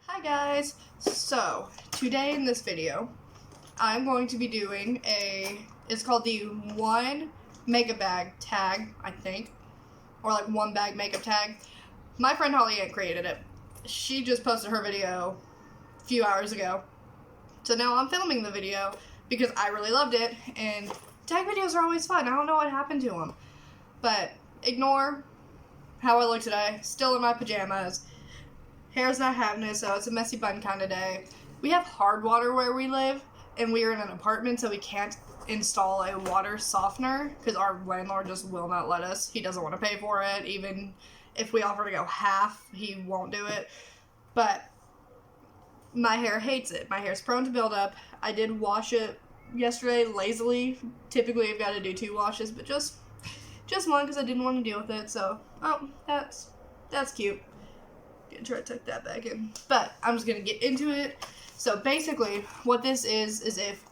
Hi guys! So, today in this video, I'm going to be doing it's called the one makeup bag tag, I think, or like one bag makeup tag. My friend Holly Ann created it. She just posted her video a few hours ago. So now I'm filming the video because I really loved it, and tag videos are always fun. I don't know what happened to them. But ignore how I look today. Still in my pajamas. Hair's not having it, so it's a messy bun kind of day. We have hard water where we live, and we are in an apartment, so we can't install a water softener because our landlord just will not let us. He doesn't want to pay for it. Even if we offer to go half, he won't do it. But my hair hates it. My hair's prone to buildup. I did wash it yesterday lazily. Typically, I've got to do 2 washes, but just one because I didn't want to deal with it. So, that's cute. Gonna try to tuck that back in, but I'm just gonna get into it. So basically what this is if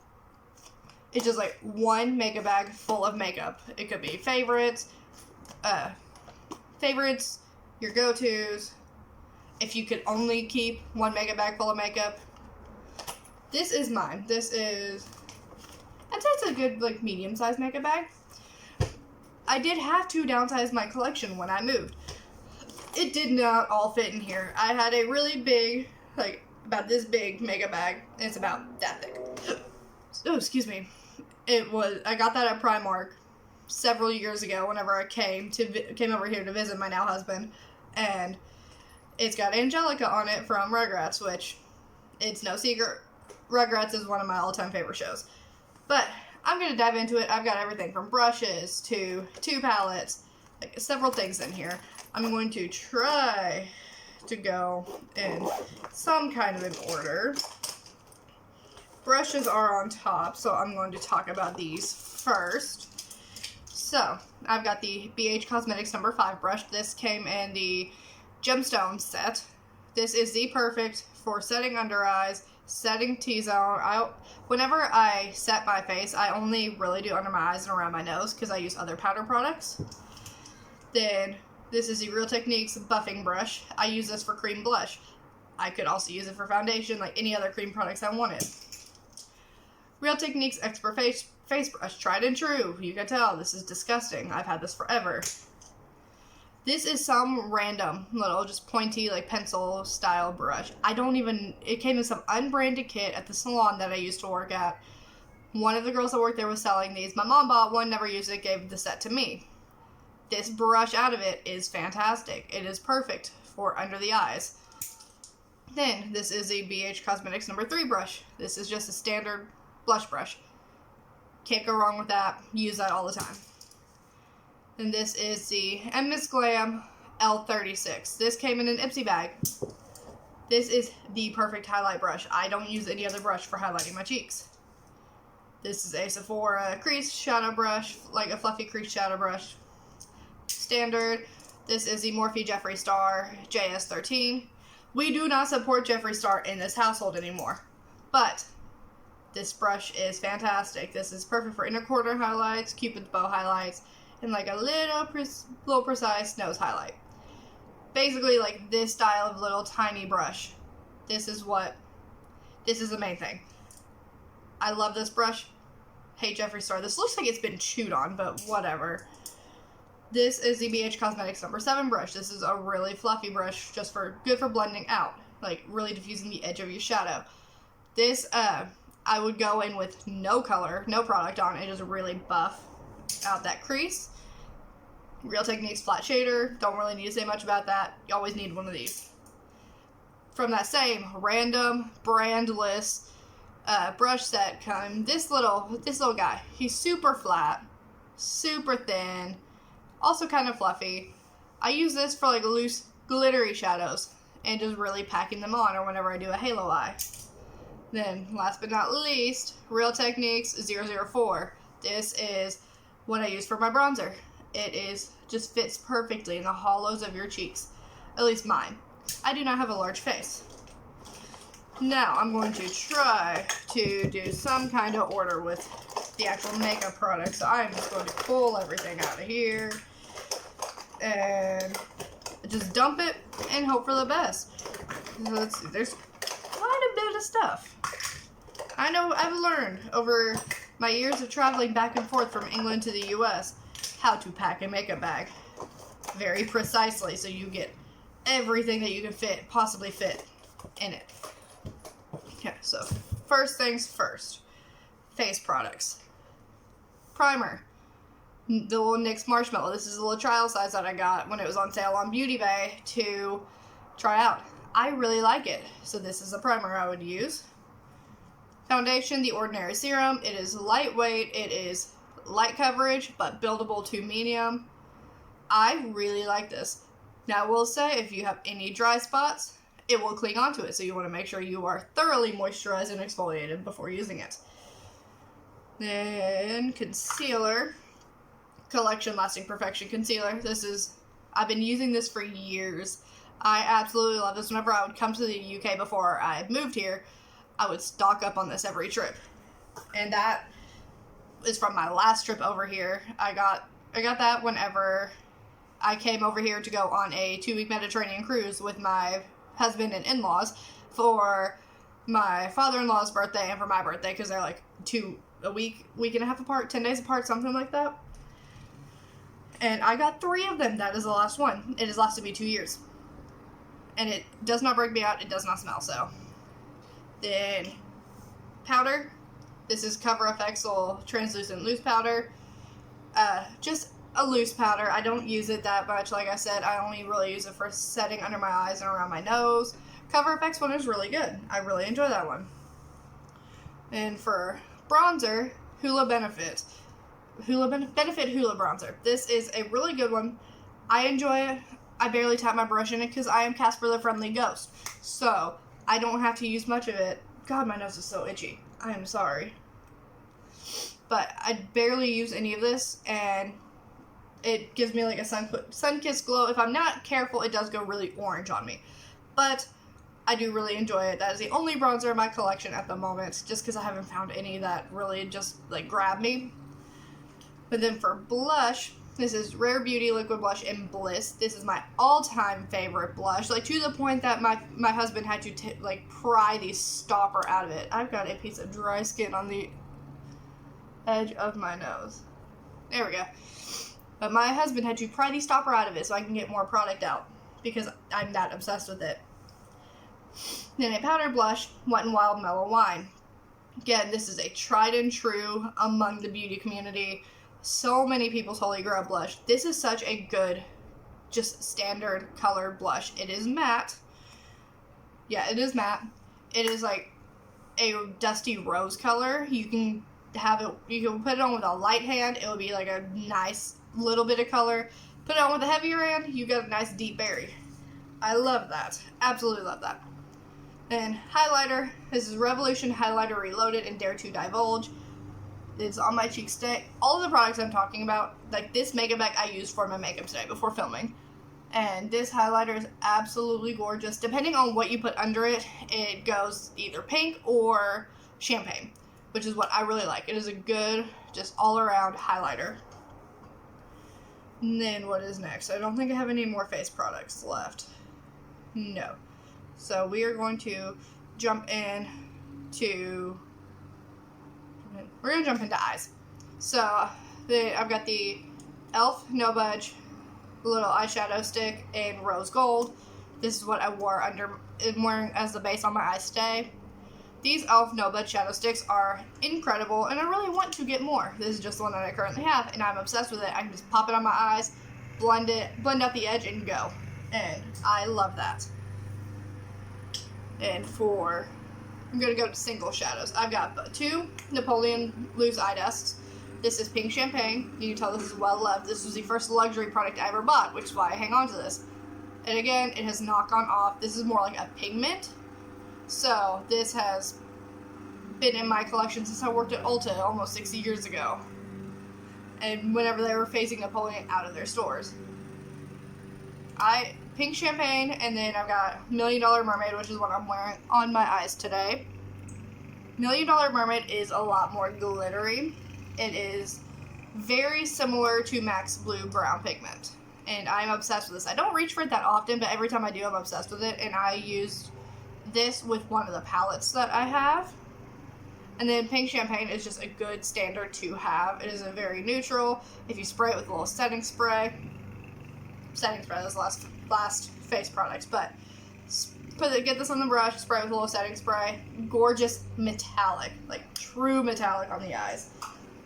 it's just like one makeup bag full of makeup. It could be favorites, your go-tos. If you could only keep one makeup bag full of makeup, this is mine. I'd say it's a good like medium-sized makeup bag. I did have to downsize my collection when I moved. It did not all fit in here. I had a really big, like, about this big makeup bag. And it's about that thick. Oh, excuse me. I got that at Primark several years ago whenever I came over here to visit my now husband. And it's got Angelica on it from Rugrats, which, it's no secret, Rugrats is one of my all-time favorite shows. But I'm going to dive into it. I've got everything from brushes to 2 palettes, like, several things in here. I'm going to try to go in some kind of an order. Brushes are on top, so I'm going to talk about these first. So, I've got the BH Cosmetics number 5 brush. This came in the Gemstone set. This is the perfect for setting under eyes, setting T-zone. Whenever I set my face, I only really do under my eyes and around my nose because I use other powder products. Then this is the Real Techniques buffing brush. I use this for cream blush. I could also use it for foundation, like any other cream products I wanted. Real Techniques Expert face brush, tried and true. You can tell, this is disgusting. I've had this forever. This is some random little, just pointy, like pencil style brush. It came in some unbranded kit at the salon that I used to work at. One of the girls that worked there was selling these. My mom bought one, never used it, gave the set to me. This brush out of it is fantastic. It is perfect for under the eyes. Then, this is a BH Cosmetics number 3 brush. This is just a standard blush brush. Can't go wrong with that. Use that all the time. And this is the Miss Glam L36. This came in an Ipsy bag. This is the perfect highlight brush. I don't use any other brush for highlighting my cheeks. This is a Sephora crease shadow brush, like a fluffy crease shadow brush. Standard. This is the Morphe JS13. We do not support Jeffree Star in this household anymore, but this brush is fantastic. This is perfect for inner corner highlights, Cupid's bow highlights, and like a little precise nose highlight. Basically, like this style of little tiny brush. This is the main thing. I love this brush. Hate Jeffree Star. This looks like it's been chewed on, but whatever. This is the BH Cosmetics number 7 brush. This is a really fluffy brush, just good for blending out, like really diffusing the edge of your shadow. This, I would go in with no color, no product on it, just really buff out that crease. Real Techniques flat shader, don't really need to say much about that. You always need one of these. From that same random, brandless brush set come this little guy. He's super flat, super thin, also kind of fluffy. I use this for like loose glittery shadows and just really packing them on, or whenever I do a halo eye. Then last but not least, Real Techniques 004. This is what I use for my bronzer. It just fits perfectly in the hollows of your cheeks, at least mine. I do not have a large face. Now I'm going to try to do some kind of order with the actual makeup product. So I'm just going to pull everything out of here and just dump it and hope for the best. So let's see, there's quite a bit of stuff. I know I've learned over my years of traveling back and forth from England to the US how to pack a makeup bag very precisely so you get everything that you can possibly fit in it. Okay, so first things first. Face products. Primer. The little NYX Marshmellow. This is a little trial size that I got when it was on sale on Beauty Bay to try out. I really like it. So this is a primer I would use. Foundation, the Ordinary Serum. It is lightweight. It is light coverage, but buildable to medium. I really like this. Now I will say, if you have any dry spots, it will cling onto it. So you want to make sure you are thoroughly moisturized and exfoliated before using it. Then concealer. Collection Lasting Perfection Concealer. I've been using this for years. I absolutely love this. Whenever I would come to the UK before I had moved here, I would stock up on this every trip. And that is from my last trip over here. I got that whenever I came over here to go on a 2-week Mediterranean cruise with my husband and in-laws for my father-in-law's birthday and for my birthday, because they're like a week and a half apart, 10 days apart, something like that. And I got 3 of them. That is the last one. It has lasted me 2 years. And it does not break me out. It does not smell, so. Then, powder. This is Cover FX little translucent loose powder. Just a loose powder. I don't use it that much. Like I said, I only really use it for setting under my eyes and around my nose. Cover FX one is really good. I really enjoy that one. And for bronzer, Hoola Benefit Hoola Bronzer. This is a really good one. I enjoy it. I barely tap my brush in it because I am Casper the Friendly Ghost. So, I don't have to use much of it. God, my nose is so itchy. I am sorry. But I barely use any of this, and it gives me like a sun-kissed glow. If I'm not careful, it does go really orange on me. But I do really enjoy it. That is the only bronzer in my collection at the moment, just because I haven't found any that really just like grab me. But then for blush, this is Rare Beauty Liquid Blush in Bliss. This is my all-time favorite blush, like to the point that my husband had to pry the stopper out of it. I've got a piece of dry skin on the edge of my nose. There we go. But my husband had to pry the stopper out of it so I can get more product out, because I'm that obsessed with it. Then a powder blush, Wet n Wild Mellow Wine. Again, this is a tried and true among the beauty community. So many people's holy grail blush. This is such a good, just standard colored blush. It is matte. Yeah, it is matte. It is like a dusty rose color. You can put it on with a light hand. It will be like a nice little bit of color. Put it on with a heavier hand, you get a nice deep berry. I love that. Absolutely love that. And highlighter. This is Revolution Highlighter Reloaded in Dare to Divulge. It's on my cheeks today. All of the products I'm talking about, like this makeup bag I used for my makeup today before filming. And this highlighter is absolutely gorgeous. Depending on what you put under it, it goes either pink or champagne, which is what I really like. It is a good, just all-around highlighter. And then what is next? I don't think I have any more face products left. No. So we are going to jump into... We're going to jump into eyes. So, I've got the e.l.f. No Budge little eyeshadow stick in rose gold. This is what I'm wearing as the base on my eyes today. These e.l.f. No Budge shadow sticks are incredible, and I really want to get more. This is just the one that I currently have, and I'm obsessed with it. I can just pop it on my eyes, blend out the edge, and go. And I love that. And I'm going to go to single shadows. I've got 2 Napoleon loose eye dusks. This is pink champagne. You can tell this is well loved. This was the first luxury product I ever bought, which is why I hang on to this. And again, it has not gone off. This is more like a pigment. So this has been in my collection since I worked at Ulta almost 60 years ago. And whenever they were phasing Napoleon out of their stores. Pink champagne, and then I've got $1 Million Mermaid, which is what I'm wearing on my eyes today. $1 Million Mermaid is a lot more glittery. It is very similar to MAC's Blue Brown pigment, and I'm obsessed with this. I don't reach for it that often, but every time I do, I'm obsessed with it, and I used this with one of the palettes that I have. And then pink champagne is just a good standard to have. It is a very neutral. If you spray it with a little setting spray, that's the last face products, but get this on the brush, spray it with a little setting spray. Gorgeous metallic, like true metallic on the eyes.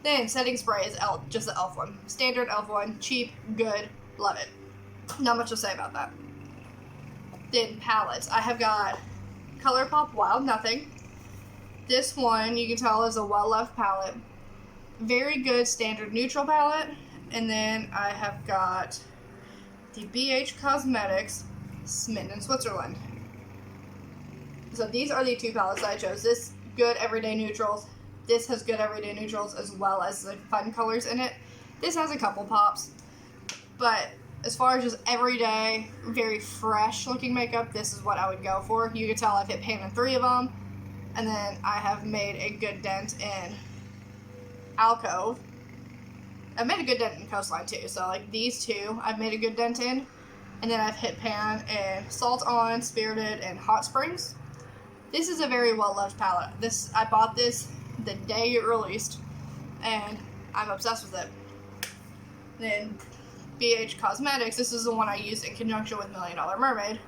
Then setting spray is just the e.l.f. one. Standard e.l.f. one, cheap, good, love it. Not much to say about that. Then palettes. I have got Colourpop Wild Nothing. This one, you can tell, is a well-loved palette. Very good standard neutral palette. And then I have got the BH Cosmetics Smitten in Switzerland. So these are the two palettes that I chose. This good everyday neutrals. This has good everyday neutrals as well as the fun colors in it. This has a couple pops. But as far as just everyday, very fresh looking makeup, this is what I would go for. You can tell I've hit pan in 3 of them. And then I have made a good dent in Alcove. I've made a good dent in Coastline too. So like these two, I've made a good dent in. And then I've hit pan in Salt On, Spirited, and Hot Springs. This is a very well-loved palette. I bought this the day it released, and I'm obsessed with it. Then BH Cosmetics, this is the one I used in conjunction with $1 Million Mermaid.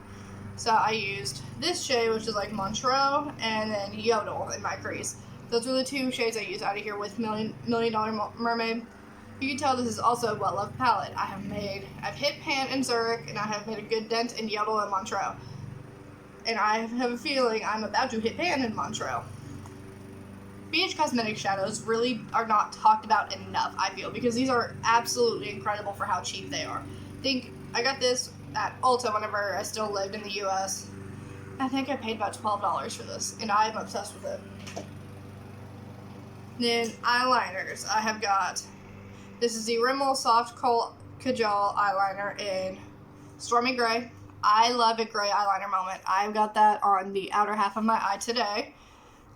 So I used this shade, which is like Montreux, and then Yodel in my crease. Those are the two shades I used out of here with $1 Million Mermaid. You can tell this is also a well-loved palette. I've hit pan in Zurich, and I have made a good dent in Yodel and Montreux. And I have a feeling I'm about to hit pan in Montreux. BH Cosmetics shadows really are not talked about enough, I feel, because these are absolutely incredible for how cheap they are. I got this at Ulta whenever I still lived in the U.S. I think I paid about $12 for this, and I'm obsessed with it. Then eyeliners. I have got, this is the Rimmel Soft Khol Kajal eyeliner in Stormy Gray. I love a gray eyeliner moment. I've got that on the outer half of my eye today.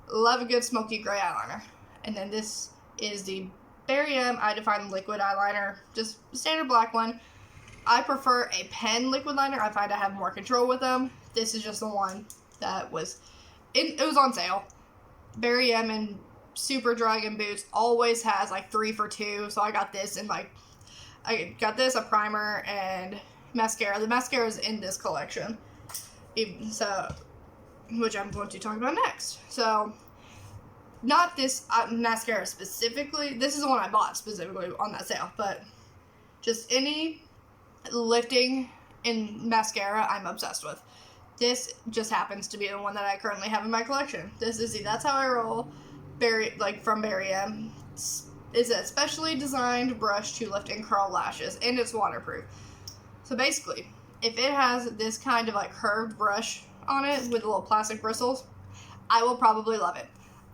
Love a good smoky gray eyeliner. And then this is the Berry M Eye Define liquid eyeliner, just standard black one. I prefer a pen liquid liner. I find I have more control with them. This is just the one that was, it was on sale. Berry M and Super Dragon Boots always has like 3 for $2. So I got this and I got this, a primer, and mascara. The mascara is in this collection. Which I'm going to talk about next. So, not this mascara specifically. This is the one I bought specifically on that sale. But just any lifting in mascara, I'm obsessed with. This just happens to be the one that I currently have in my collection. This is the That's How I Roll from Berry M. It's a specially designed brush to lift and curl lashes, and it's waterproof. So basically, if it has this kind of like curved brush on it with little plastic bristles, I will probably love it.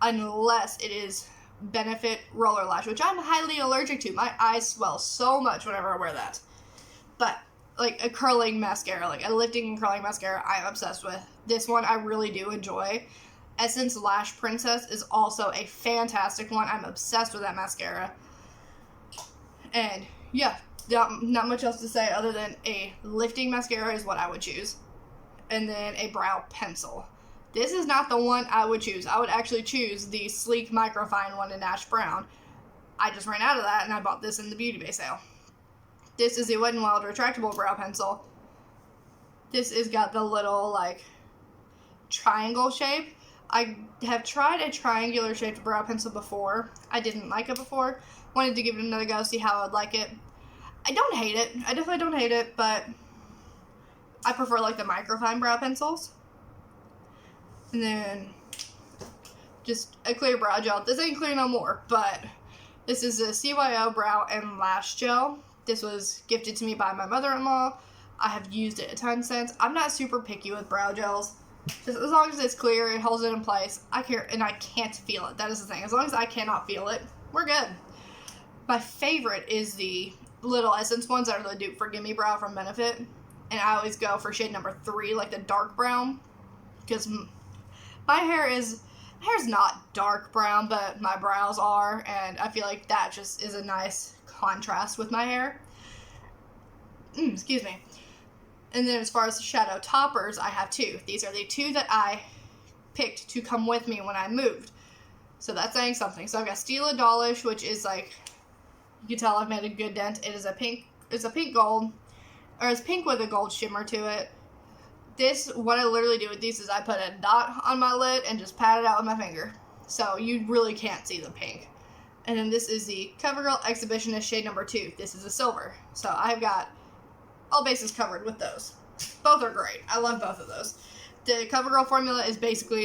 Unless it is Benefit Roller Lash, which I'm highly allergic to. My eyes swell so much whenever I wear that. But like a curling mascara, like a lifting and curling mascara, I'm obsessed with. This one I really do enjoy. Essence Lash Princess is also a fantastic one. I'm obsessed with that mascara. And yeah, not much else to say other than a lifting mascara is what I would choose. And then a brow pencil. This is not the one I would choose. I would actually choose the sleek microfine one in ash brown. I just ran out of that and I bought this in the Beauty Bay sale. This is the Wet n Wild retractable brow pencil. This has got the little like triangle shape. I have tried a triangular shaped brow pencil before. I didn't like it before. Wanted to give it another go, see how I would like it. I don't hate it. I definitely don't hate it, but I prefer like the microfine brow pencils. And then just a clear brow gel. This ain't clear no more, but this is a CYO brow and lash gel. This was gifted to me by my mother-in-law. I have used it a ton since. I'm not super picky with brow gels. Just as long as it's clear, it holds it in place. I can't feel it. That is the thing. As long as I cannot feel it, we're good. My favorite is the little essence ones that are the dupe for Gimme Brow from Benefit. And I always go for shade number 3, like the dark brown. Because my hair's not dark brown, but my brows are. And I feel like that just is a nice contrast with my hair. Excuse me. And then as far as the shadow toppers, I have two. These are the two that I picked to come with me when I moved. So that's saying something. So I've got Stila Dollish, which is like, you can tell I've made a good dent. It is a pink, it's a pink gold, or it's pink with a gold shimmer to it. This, what I literally do with these is I put a dot on my lid and just pat it out with my finger. So you really can't see the pink. And then this is the CoverGirl Exhibitionist shade number 2. This is a silver. So I've got all bases covered with those. Both are great. I love both of those. The CoverGirl formula is basically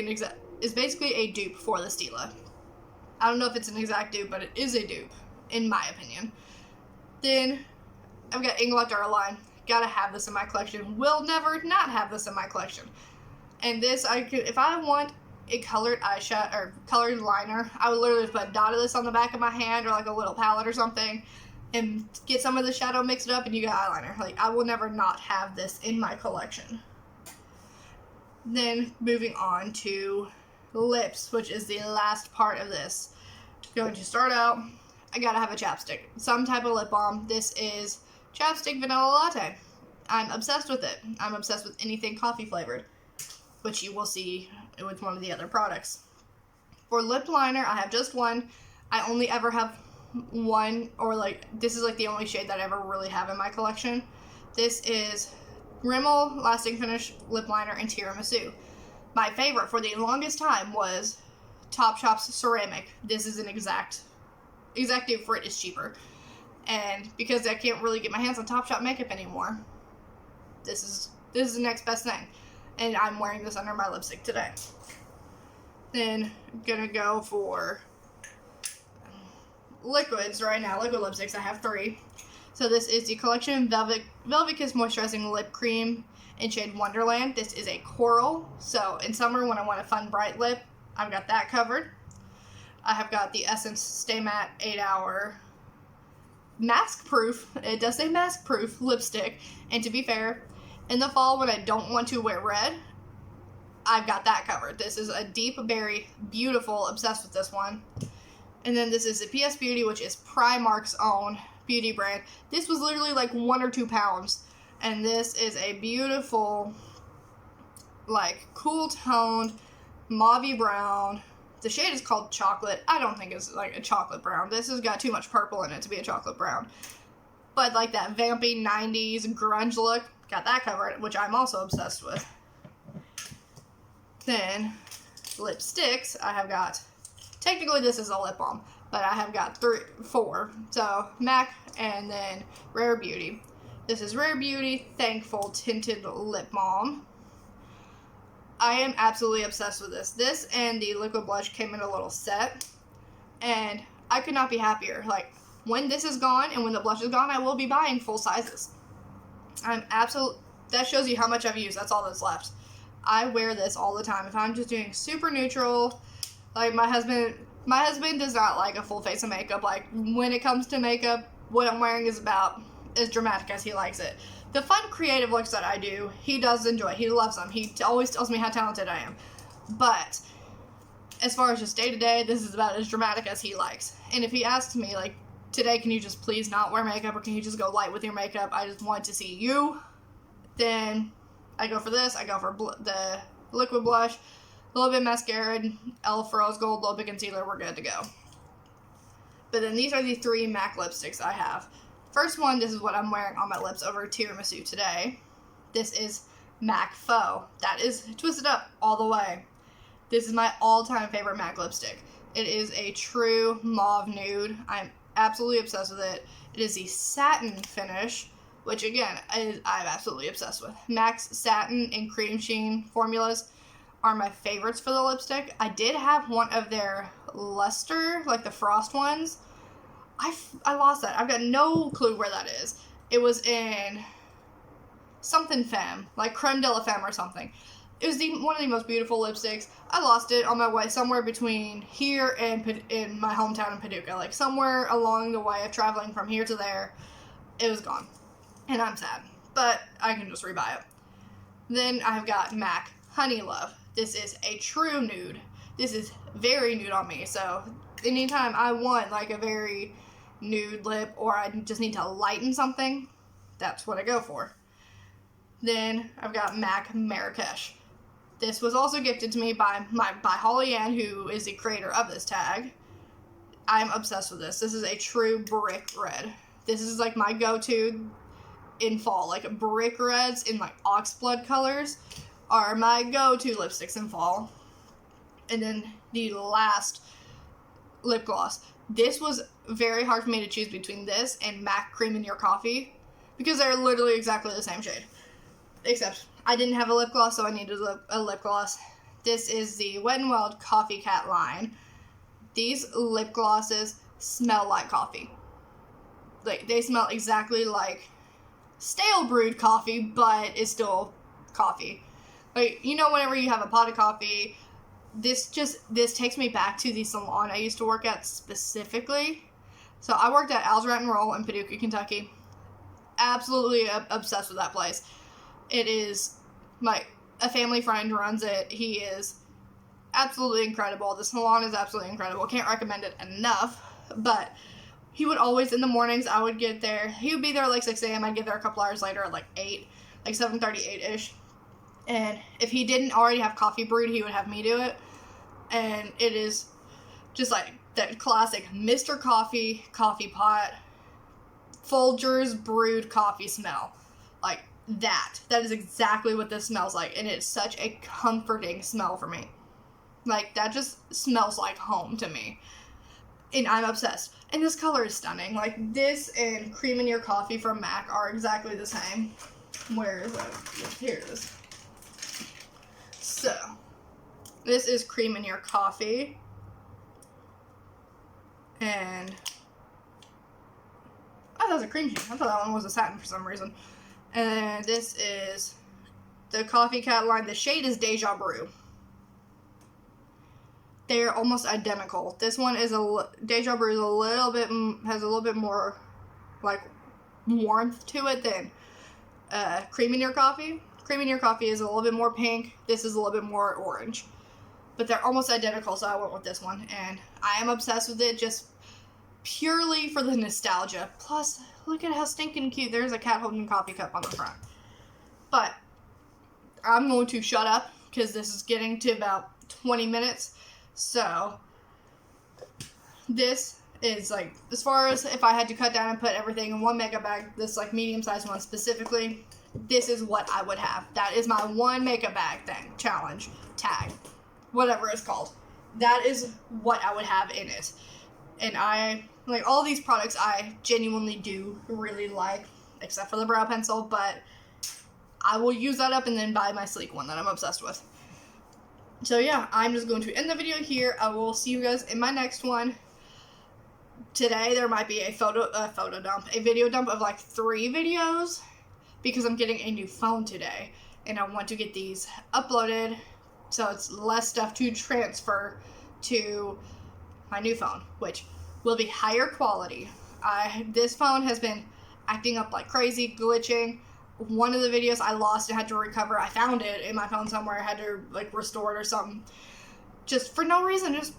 a dupe for the Stila. I don't know if it's an exact dupe, but it is a dupe, in my opinion. Then I've got Inglot Line. Gotta have this in my collection. Will never not have this in my collection. And this, if I want a colored eyeshadow or colored liner, I would literally put a dot of this on the back of my hand or like a little palette or something and get some of the shadow mixed up and you got eyeliner. Like, I will never not have this in my collection. Then moving on to lips, which is the last part of this. Going to start out, I gotta have a chapstick. Some type of lip balm. This is Chapstick Vanilla Latte. I'm obsessed with it. I'm obsessed with anything coffee flavored, which you will see with one of the other products. For lip liner, I have just one. I only ever have one, or like, this is like the only shade that I ever really have in my collection. This is Rimmel Lasting Finish Lip Liner in Tiramisu. My favorite for the longest time was Topshop's Ceramic. This is an exact dupe for it. Is cheaper. And because I can't really get my hands on Topshop makeup anymore, this is the next best thing. And I'm wearing this under my lipstick today. Then I'm gonna go for liquids right now. Liquid lipsticks. I have 3. So this is the Collection Velvet Kiss Moisturizing Lip Cream in shade Wonderland. This is a coral. So in summer when I want a fun bright lip, I've got that covered. I have got the Essence Stay Matte 8-Hour mask proof, it does say mask proof lipstick, and to be fair, in the fall when I don't want to wear red, I've got that covered. This is a deep berry, beautiful, obsessed with this one. And then this is the PS Beauty, which is Primark's own beauty brand. This was literally like 1 or 2 pounds, and this is a beautiful, like, cool toned mauve brown. The shade is called Chocolate. I don't think it's like a chocolate brown. This has got too much purple in it to be a chocolate brown. But like that vampy 90s grunge look, got that covered, which I'm also obsessed with. Then, lipsticks, I have got, technically this is a lip balm, but I have got 4. So, MAC and then Rare Beauty. This is Rare Beauty Thankful Tinted Lip Balm. I am absolutely obsessed with this. This and the liquid blush came in a little set, and I could not be happier. Like, when this is gone and when the blush is gone, I will be buying full sizes. That shows you how much I've used. That's all that's left. I wear this all the time. If I'm just doing super neutral, like my husband does not like a full face of makeup. Like, when it comes to makeup, what I'm wearing is about as dramatic as he likes it. The fun, creative looks that I do, he does enjoy. He loves them. He always tells me how talented I am. But as far as just day-to-day, this is about as dramatic as he likes. And if he asks me, like, today, can you just please not wear makeup, or can you just go light with your makeup? I just want to see you. Then I go for this. I go for the liquid blush, a little bit of mascara, e.l.f. Rose Gold, a little bit of concealer. We're good to go. But then these are the 3 MAC lipsticks I have. First one, this is what I'm wearing on my lips over Tiramisu today. This is MAC Faux. That is twisted up all the way. This is my all-time favorite MAC lipstick. It is a true mauve nude. I'm absolutely obsessed with it. It is the satin finish, which again, I'm absolutely obsessed with. MAC's satin and cream sheen formulas are my favorites for the lipstick. I did have one of their luster, like the frost ones. I lost that. I've got no clue where that is. It was in something femme, like creme de la femme or something. It was one of the most beautiful lipsticks. I lost it on my way somewhere between here and in my hometown in Paducah. Like, somewhere along the way of traveling from here to there, it was gone. And I'm sad. But I can just rebuy it. Then I've got MAC Honey Love. This is a true nude. This is very nude on me. So anytime I want like a very nude lip, or I just need to lighten something, that's what I go for. Then I've got MAC Marrakesh. This was also gifted to me by Holly Ann, who is the creator of this tag. I'm obsessed with this. This is a true brick red. This is like my go-to in fall. Like brick reds in like oxblood colors are my go-to lipsticks in fall. And then the last lip gloss. This was very hard for me to choose between this and MAC Cream in Your Coffee because they're literally exactly the same shade. Except I didn't have a lip gloss, so I needed a lip gloss. This is the Wet n Wild Coffee Cat line. These lip glosses smell like coffee. Like, they smell exactly like stale brewed coffee, but it's still coffee. Like, you know, whenever you have a pot of coffee, this takes me back to the salon I used to work at specifically. So I worked at Al's Rat and Roll in Paducah, Kentucky. Absolutely obsessed with that place. It is a family friend runs it. He is absolutely incredible. The salon is absolutely incredible. Can't recommend it enough. But he would always, in the mornings, I would get there. He would be there like 6 a.m. I'd get there a couple hours later at like 8, like 7:38-ish. And if he didn't already have coffee brewed, he would have me do it. And it is just like that classic Mr. Coffee coffee pot, Folgers brewed coffee smell. Like that. That is exactly what this smells like. And it's such a comforting smell for me. Like, that just smells like home to me. And I'm obsessed. And this color is stunning. Like, this and Cream in Your Coffee from MAC are exactly the same. Where is it? Here it is. So, this is Cream in Your Coffee. And I thought it was a cream sheet. I thought that one was a satin for some reason. And this is the Coffee Cat line. The shade is Deja Brew. They're almost identical. This one is Deja Brew is has a little bit more like warmth to it than Cream in Your Coffee. Cream in Your Coffee is a little bit more pink. This is a little bit more orange. But they're almost identical, so I went with this one. And I am obsessed with it just purely for the nostalgia. Plus, look at how stinking cute. There's a cat holding a coffee cup on the front. But I'm going to shut up because this is getting to about 20 minutes. So, this is like, as far as if I had to cut down and put everything in one makeup bag, this like medium-sized one specifically, this is what I would have. That is my one makeup bag thing, challenge, tag, whatever it's called. That is what I would have in it. And I, like, all these products I genuinely do really like, except for the brow pencil, but I will use that up and then buy my sleek one that I'm obsessed with. So yeah, I'm just going to end the video here. I will see you guys in my next one. Today there might be a video dump of like 3 videos because I'm getting a new phone today and I want to get these uploaded so it's less stuff to transfer to my new phone, which will be higher quality. This phone has been acting up like crazy, glitching. One of the videos I lost and had to recover. I found it in my phone somewhere. I had to like restore it or something. Just for no reason. Just